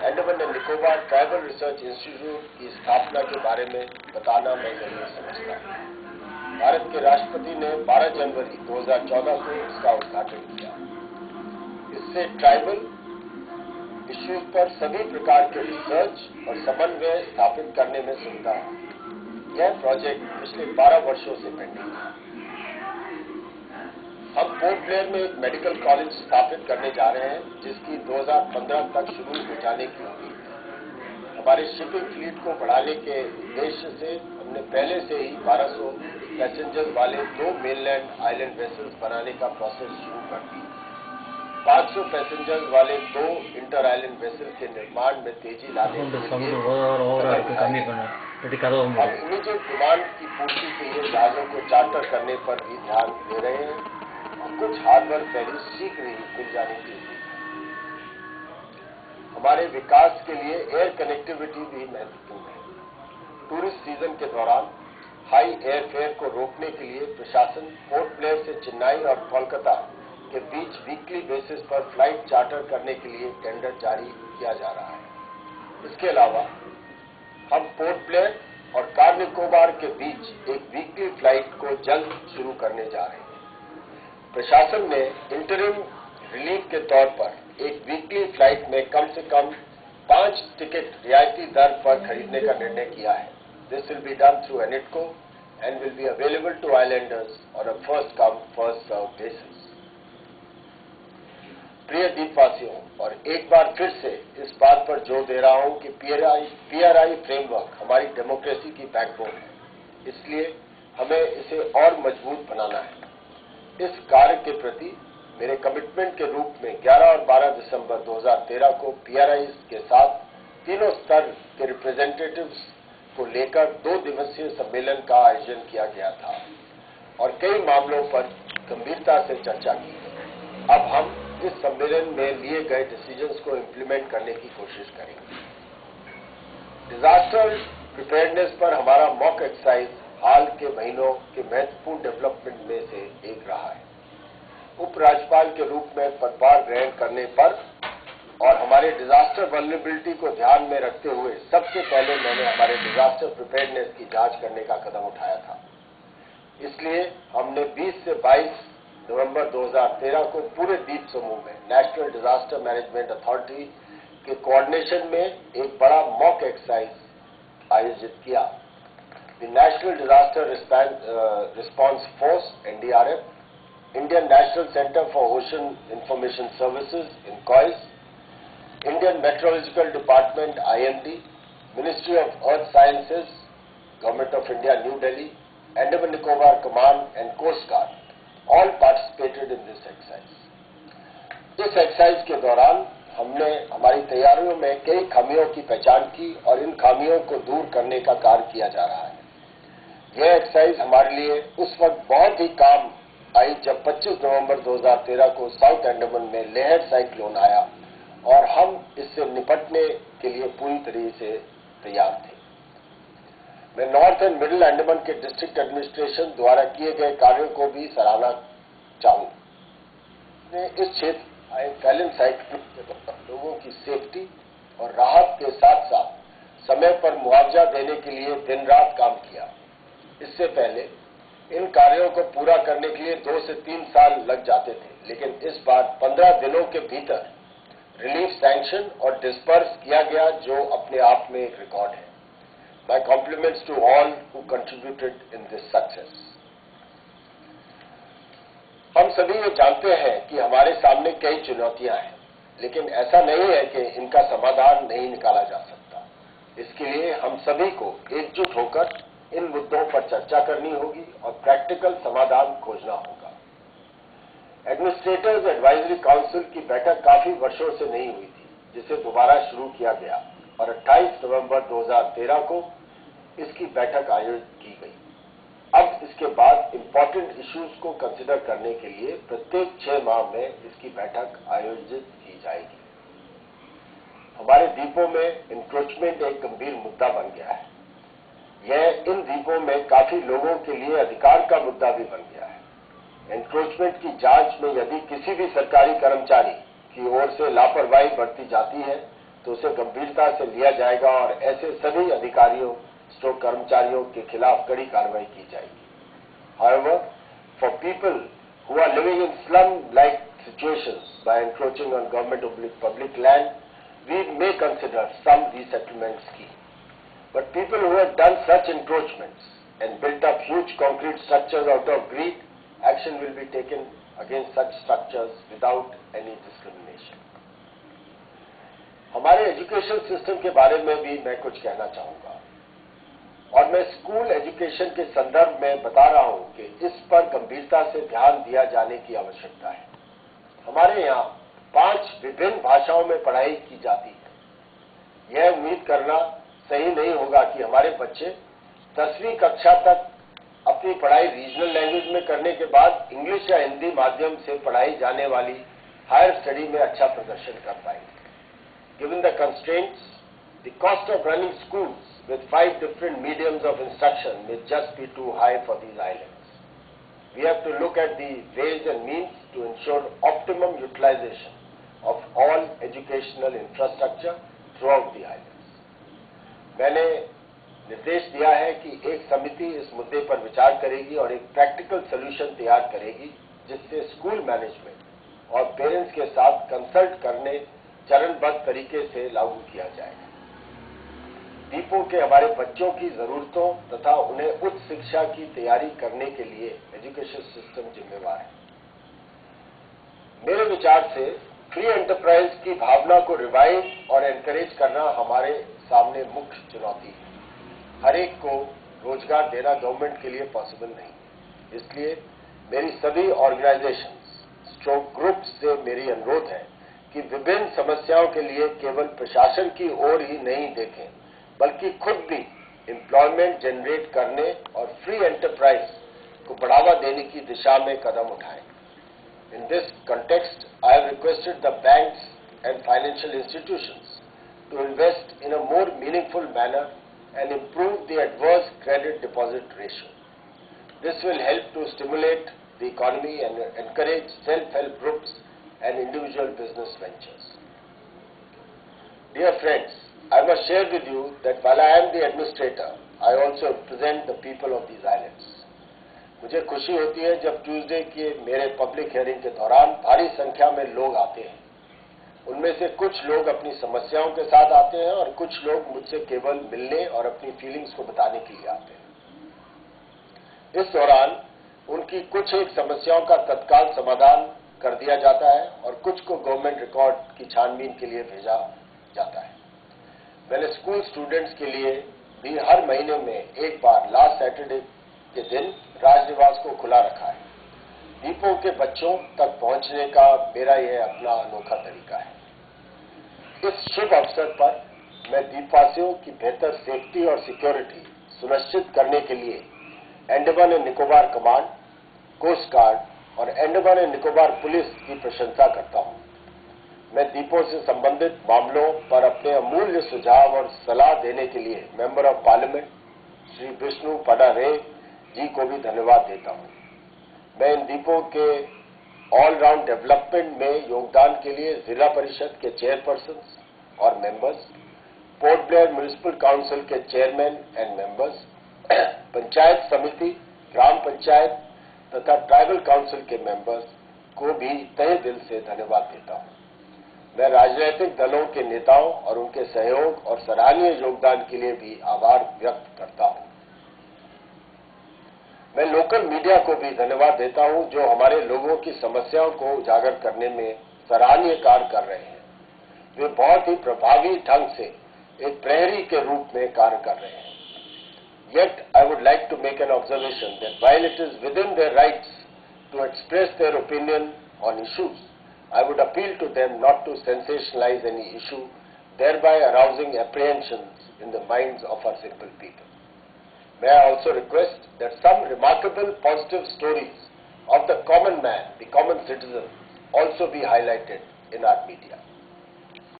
Andaman and Nicobar tribal research institute की स्थापना के बारे में बताना मैं जरूरी समझता हूँ। भारत के राष्ट्रपति ने 12 जनवरी 2014 को इसका उद्घाटन किया। इससे ट्राइबल इश्यूज पर सभी प्रकार के रिसर्च और समन्वय स्थापित करने में सुविधा हुई। यह प्रोजेक्ट पिछले 12 वर्षों से पेंडिंग है। हम पोर्ट ब्लेयर में एक मेडिकल कॉलेज स्थापित करने जा रहे हैं, जिसकी 2015 तक शुरू हो जाने की उम्मीद है। हमारे शिपिंग फ्लीट को बढ़ाने के उद्देश्य से हमने पहले से ही 1200 पैसेंजर्स वाले 2 मेनलैंड आइलैंड वेसल्स बनाने का प्रोसेस शुरू कर दी। 500 पैसेंजर्स वाले 2 इंटर आइलैंड वेसल के निर्माण में तेजी लाने के लिए हम इमीडिएट डिमांड की पूर्ति के लिए जहाजों को चार्टर करने पर भी ध्यान दे रहे हैं और कुछ हार्बर फेरीज शीघ्र ही मिल जाने की उम्मीद है। हमारे विकास के लिए एयर कनेक्टिविटी भी महत्वपूर्ण है। टूरिस्ट सीजन के दौरान हाई एयर फेयर को रोकने के लिए प्रशासन पोर्ट ब्लेयर से चेन्नई और कोलकाता के बीच वीकली बेसिस पर फ्लाइट चार्टर करने के लिए टेंडर जारी किया जा रहा है। इसके अलावा हम पोर्ट ब्लेयर और कार निकोबार के बीच एक वीकली फ्लाइट को जल्द शुरू करने जा रहे हैं। प्रशासन ने इंटरिम रिलीफ के तौर पर एक वीकली फ्लाइट में कम से कम 5 टिकट रियायती दर पर खरीदने का निर्णय किया है। This will be done through ANIIDCO and will be available to islanders और a first come first serve basis. प्रिय द्वीपवासियों, और एक बार फिर से इस बात पर जोर दे रहा हूं कि पीआरआई फ्रेमवर्क हमारी डेमोक्रेसी की बैकबोन है, इसलिए हमें इसे और मजबूत बनाना है। इस कार्य के प्रति मेरे कमिटमेंट के रूप में 11 और 12 दिसंबर 2013 को पीआरआई के साथ तीनों स्तर के रिप्रेजेंटेटिव्स को लेकर 2 दिवसीय सम्मेलन का आयोजन किया गया था और कई मामलों पर गंभीरता से चर्चा की। अब हम इस सम्मेलन में लिए गए डिसीजंस को इम्प्लीमेंट करने की कोशिश करेंगे। डिजास्टर प्रिपेयर्डनेस पर हमारा मॉक एक्सरसाइज हाल के महीनों के महत्वपूर्ण डेवलपमेंट में से एक रहा है। उपराज्यपाल के रूप में पदभार ग्रहण करने पर और हमारे डिजास्टर वल्नरेबिलिटी को ध्यान में रखते हुए सबसे पहले मैंने हमारे डिजास्टर प्रिपेयर्डनेस की जांच करने का कदम उठाया था। इसलिए हमने 20 से 22 नवंबर 2013 को पूरे द्वीप समूह में नेशनल डिजास्टर मैनेजमेंट अथॉरिटी के कोऑर्डिनेशन में एक बड़ा मॉक एक्सरसाइज आयोजित किया। The national disaster response force NDRF, Indian national centre for ocean information services INCOIS, Indian metrological department IMD, ministry of earth sciences, government of India New Delhi, Andaman Nicobar command and coast guard all participated in this exercise। इस exercise के दौरान हमने हमारी तैयारियों में कई खामियों की पहचान की और इन खामियों को दूर करने का कार्य किया जा रहा है। यह एक्सरसाइज हमारे लिए उस वक्त बहुत ही काम आई जब 25 नवंबर 2013 को साउथ अंडमान में लहर साइक्लोन आया और हम इससे निपटने के लिए पूरी तरह से तैयार थे। मैं नॉर्थ एंड मिडिल अंडमान के डिस्ट्रिक्ट एडमिनिस्ट्रेशन द्वारा किए गए कार्यों को भी सराहना चाहूंगा। इस क्षेत्र आए फैलन साइक्लोन के दौरान लोगों की सेफ्टी और राहत के साथ साथ समय पर मुआवजा देने के लिए दिन रात काम किया। इससे पहले इन कार्यों को पूरा करने के लिए 2 से 3 साल लग जाते थे, लेकिन इस बार 15 दिनों के भीतर रिलीफ सैंक्शन और डिस्पर्स किया गया, जो अपने आप में एक रिकॉर्ड है। My compliments to all who contributed in this success। हम सभी ये जानते हैं कि हमारे सामने कई चुनौतियां हैं, लेकिन ऐसा नहीं है कि इनका समाधान नहीं निकाला जा सकता। इसके लिए हम सभी को एकजुट होकर इन मुद्दों पर चर्चा करनी होगी और प्रैक्टिकल समाधान खोजना होगा। एडमिनिस्ट्रेटर्स एडवाइजरी काउंसिल की बैठक काफी वर्षों से नहीं हुई थी, जिसे दोबारा शुरू किया गया और 28 नवंबर 2013 को इसकी बैठक आयोजित की गई। अब इसके बाद इंपॉर्टेंट इश्यूज को कंसिडर करने के लिए प्रत्येक 6 माह में इसकी बैठक आयोजित की जाएगी। हमारे द्वीपों में इंक्रोचमेंट एक गंभीर मुद्दा बन गया है। यह इन द्वीपों में काफी लोगों के लिए अधिकार का मुद्दा भी बन गया है। इंक्रोचमेंट की जांच में यदि किसी भी सरकारी कर्मचारी की ओर से लापरवाही बरती जाती है तो उसे गंभीरता से लिया जाएगा और ऐसे सभी अधिकारियों स्ट्रोक कर्मचारियों के खिलाफ कड़ी कार्रवाई की जाएगी। However, for people who are living in slum-like situations by encroaching on government public land, we may consider some resettlement scheme. But people who have done such encroachments and built up huge concrete structures out of greed, action will be taken against such structures without any discrimination. हमारे education system के बारे में भी मैं कुछ कहना चाहूंगा और मैं स्कूल एजुकेशन के संदर्भ में बता रहा हूं कि इस पर गंभीरता से ध्यान दिया जाने की आवश्यकता है। हमारे यहाँ 5 विभिन्न भाषाओं में पढ़ाई की जाती है। यह उम्मीद करना सही नहीं होगा कि हमारे बच्चे 10वीं कक्षा तक अपनी पढ़ाई रीजनल लैंग्वेज में करने के बाद इंग्लिश या हिंदी माध्यम से पढ़ाई जाने वाली हायर स्टडी में अच्छा प्रदर्शन कर पाएंगे। Given the constraints, the cost of running schools with 5 different mediums of instruction may just be too high for these islands. We have to look at the ways and means to ensure optimum utilization of all educational infrastructure throughout the islands. मैंने निर्देश दिया है कि एक समिति इस मुद्दे पर विचार करेगी और एक प्रैक्टिकल सॉल्यूशन तैयार करेगी जिससे स्कूल मैनेजमेंट और पेरेंट्स के साथ कंसल्ट करने चरणबद्ध तरीके से लागू किया जाएगा। दीपों के हमारे बच्चों की जरूरतों तथा उन्हें उच्च शिक्षा की तैयारी करने के लिए एजुकेशन सिस्टम जिम्मेवार है। मेरे विचार से फ्री एंटरप्राइज की भावना को रिवाइव और एनकरेज करना हमारे सामने मुख्य चुनौती है। हर एक को रोजगार देना गवर्नमेंट के लिए पॉसिबल नहीं है। इसलिए मेरी सभी ऑर्गेनाइजेशंस स्ट्रोक ग्रुप्स से मेरी अनुरोध है कि विभिन्न समस्याओं के लिए केवल प्रशासन की ओर ही नहीं देखें बल्कि खुद भी एम्प्लॉयमेंट जनरेट करने और फ्री एंटरप्राइज को बढ़ावा देने की दिशा में कदम उठाएं। In this context, I have requested the banks and financial institutions to invest in a more meaningful manner and improve the adverse credit deposit ratio. This will help to stimulate the economy and encourage self-help groups and individual business ventures. Dear friends, I must share with you that while I am the administrator, I also represent the people of these islands. मुझे खुशी होती है जब Tuesday के मेरे public hearing के दौरान भारी संख्या में लोग आते हैं। उनमें से कुछ लोग अपनी समस्याओं के साथ आते हैं और कुछ लोग मुझसे केवल मिलने और अपनी फीलिंग्स को बताने के लिए आते हैं। इस दौरान उनकी कुछ एक समस्याओं का तत्काल समाधान कर दिया जाता है और कुछ को गवर्नमेंट रिकॉर्ड की छानबीन के लिए भेजा जाता है। मैंने स्कूल स्टूडेंट्स के लिए भी हर महीने में एक बार लास्ट सैटरडे के दिन राजनिवास को खुला रखा है। दीपों के बच्चों तक पहुंचने का मेरा यह अपना अनोखा तरीका है। इस शुभ अवसर पर मैं द्वीपवासियों की बेहतर सेफ्टी और सिक्योरिटी सुनिश्चित करने के लिए Andaman and Nicobar command, coast guard और अंडमान एंड निकोबार पुलिस की प्रशंसा करता हूं। मैं द्वीपों से संबंधित मामलों पर अपने अमूल्य सुझाव और सलाह देने के लिए member of parliament Shri Vishnu पडा रे जी को भी धन्यवाद देता हूं। मैं इन द्वीपों के ऑल राउंड डेवलपमेंट में योगदान के लिए जिला परिषद के चेयरपर्सन और members, port Blair municipal council के चेयरमैन एंड मेंबर्स, पंचायत समिति, ग्राम पंचायत तथा ट्राइबल काउंसिल के मेंबर्स को भी तहे दिल से धन्यवाद देता हूं। मैं राजनीतिक दलों के नेताओं और उनके सहयोग और सराहनीय योगदान के लिए भी आभार व्यक्त करता हूं। मैं लोकल मीडिया को भी धन्यवाद देता हूं जो हमारे लोगों की समस्याओं को उजागर करने में सराहनीय कार्य कर रहे हैं। वे बहुत ही प्रभावी ढंग से एक प्रहरी के रूप में कार्य कर रहे हैं। Yet, I would like to make an observation that while it is within their rights to express their opinion on issues, I would appeal to them not to sensationalize any issue, thereby arousing apprehensions in the minds of our simple people. May I also request that some remarkable positive stories of the common man, the common citizen, also be highlighted in our media.